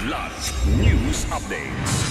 Kidlat News Updates.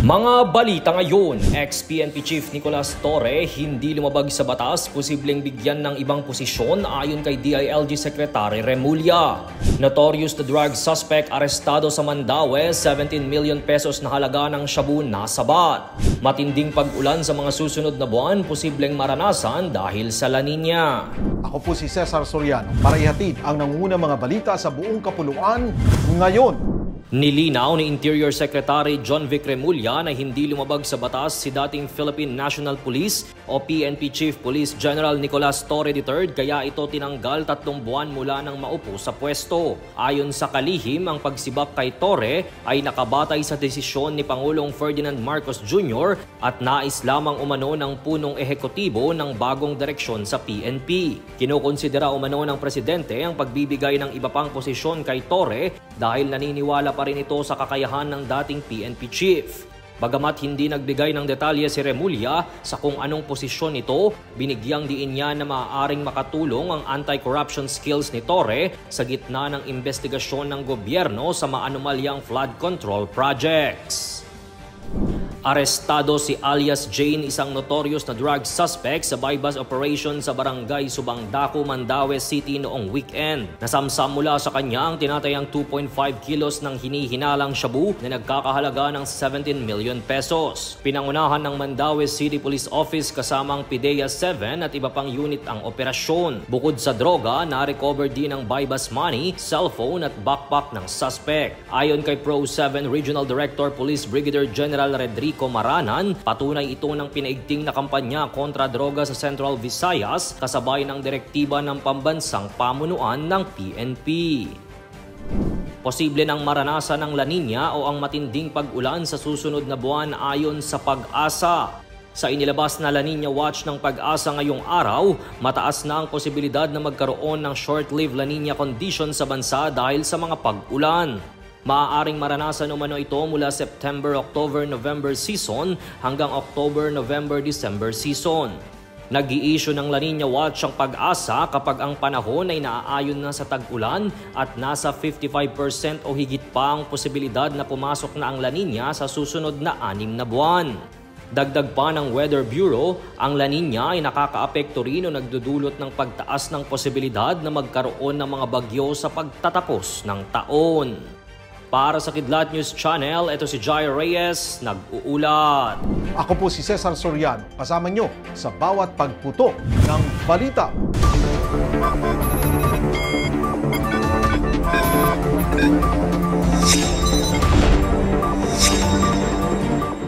Mga balita ngayon, ex-PNP Chief Nicolas Torre hindi lumabag sa batas, posibleng bigyan ng ibang posisyon ayon kay DILG Secretary Remulla. Notorious the drug suspect arestado sa Mandaue, 17 million pesos na halaga ng shabu nasabat. Matinding pag-ulan sa mga susunod na buwan, posibleng maranasan dahil sa La Nina. Ako po si Cesar Soriano para ihatid ang nangungunang mga balita sa buong kapuluan ngayon. Nilinaw ni Interior Secretary John Vic Remulla na hindi lumabag sa batas si dating Philippine National Police o PNP Chief Police General Nicolas Torre III kaya ito tinanggal 3 buwan mula nang maupo sa pwesto. Ayon sa kalihim, ang pagsibak kay Torre ay nakabatay sa desisyon ni Pangulong Ferdinand Marcos Jr. at nais lamang umano ng punong ehekutibo ng bagong direksyon sa PNP. Kinukonsidera umano ng presidente ang pagbibigay ng iba pang posisyon kay Torre dahil naniniwala pa rin ito sa kakayahan ng dating PNP chief. Bagamat hindi nagbigay ng detalye si Remulla sa kung anong posisyon ito, binigyang diin niya na maaaring makatulong ang anti-corruption skills ni Torre sa gitna ng investigasyon ng gobyerno sa maanomalyang flood control projects. Arestado si alias Jane, isang notorious na drug suspect sa bypass operation sa barangay Subangdaco, Mandaue City noong weekend. Nasamsam mula sa kanya ang tinatayang 2.5 kilos ng hinihinalang shabu na nagkakahalaga ng 17 million pesos. Pinangunahan ng Mandaue City Police Office kasama ang PIDEA 7 at iba pang unit ang operasyon. Bukod sa droga, na-recover din ang bypass money, cellphone at backpack ng suspect. Ayon kay Pro 7 Regional Director Police Brigadier General Redrico Maranan, patunay ito ng pinaigting na kampanya kontra droga sa Central Visayas kasabay ng direktiba ng pambansang pamunuan ng PNP. Posible nang maranasan ng La Nina o ang matinding pag-ulan sa susunod na buwan ayon sa Pag-asa. Sa inilabas na La Nina Watch ng Pag-asa ngayong araw, mataas na ang posibilidad na magkaroon ng short-lived La Nina condition sa bansa dahil sa mga pag-ulan. Maaaring maranasan umano ito mula September, October, November season hanggang October, November, December season. Nag-i-issue ng La Nina Watch ang Pag-asa kapag ang panahon ay naaayon na sa tag-ulan at nasa 55% o higit pa ang posibilidad na pumasok na ang La Nina sa susunod na 6 na buwan. Dagdag pa ng Weather Bureau, ang La Nina ay nakakaapekto rin o nagdudulot ng pagtaas ng posibilidad na magkaroon ng mga bagyo sa pagtatapos ng taon. Para sa Kidlat News Channel, ito si Jai Reyes, nag-uulat. Ako po si Cesar Soriano, kasama nyo sa bawat pagputo ng balita.